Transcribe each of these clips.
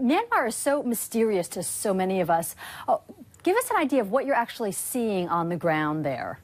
Myanmar is so mysterious to so many of us. Give us an idea of what you're actually seeing on the ground there.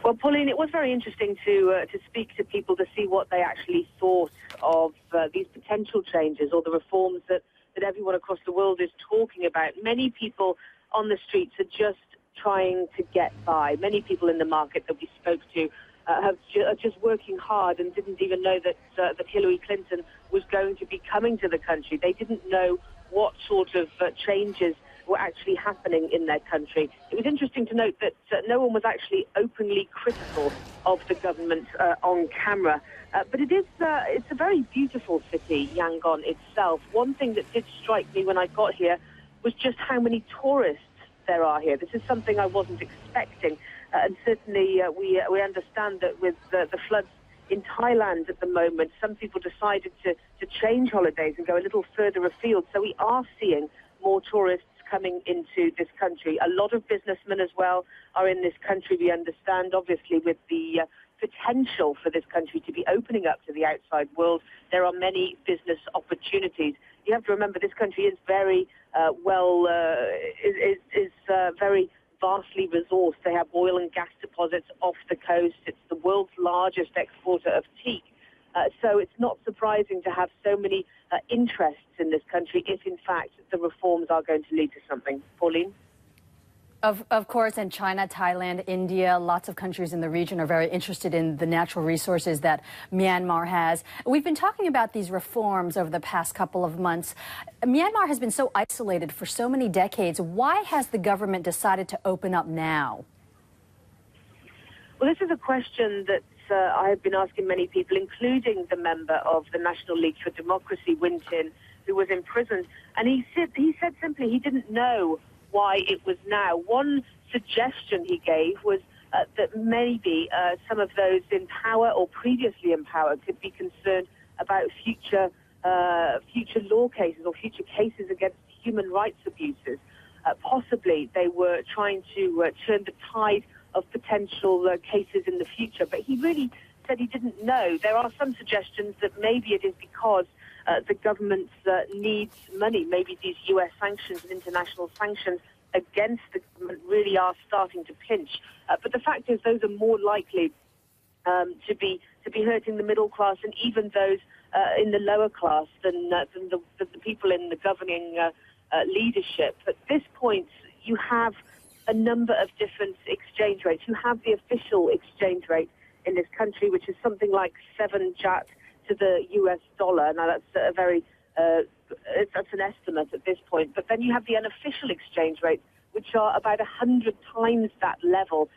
Well, Pauline, it was very interesting to speak to people to see what they actually thought of these potential changes or the reforms that everyone across the world is talking about. Many people on the streets are just trying to get by. Many people in the market that we spoke to are just working hard and didn't even know that Hillary Clinton was going to be coming to the country. They didn't know what sort of changes were actually happening in their country. It was interesting to note that no one was actually openly critical of the government on camera. But it's a very beautiful city, Yangon itself. One thing that did strike me when I got here was just how many tourists there are here. This is something I wasn't expecting. And certainly we understand that with the floods in Thailand at the moment, some people decided to change holidays and go a little further afield. So we are seeing more tourists coming into this country. A lot of businessmen as well are in this country, we understand, obviously with the potential for this country to be opening up to the outside world. There are many business opportunities. You have to remember this country is very very vastly resourced. They have oil and gas deposits off the coast. It's the world's largest exporter of teak. So it's not surprising to have so many interests in this country if, in fact, the reforms are going to lead to something. Pauline? Of course, and China, Thailand, India, lots of countries in the region are very interested in the natural resources that Myanmar has. We've been talking about these reforms over the past couple of months. Myanmar has been so isolated for so many decades. Why has the government decided to open up now? Well, this is a question that I have been asking many people, including the member of the National League for Democracy, Win Tin, who was imprisoned. And he said simply he didn't know why it was now. One suggestion he gave was that maybe some of those in power or previously in power could be concerned about future law cases or future cases against human rights abuses. Possibly they were trying to turn the tide of potential cases in the future. But he really said he didn't know. There are some suggestions that maybe it is because the government needs money. Maybe these U.S. sanctions and international sanctions against the government really are starting to pinch. But the fact is those are more likely to be hurting the middle class and even those in the lower class than the people in the governing leadership. At this point, you have a number of different exchange rates. You have the official exchange rate in this country, which is something like 7 kyat to the US dollar. Now, that's a that's an estimate at this point. But then you have the unofficial exchange rates, which are about 100 times that level.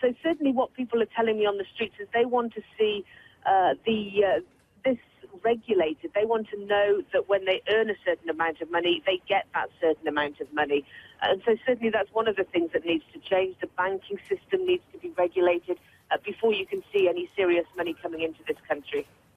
So certainly what people are telling me on the streets is they want to see this regulated. They want to know that when they earn a certain amount of money, they get that certain amount of money. And so certainly that's one of the things that needs to change. The banking system needs to be regulated before you can see any serious money coming into this country.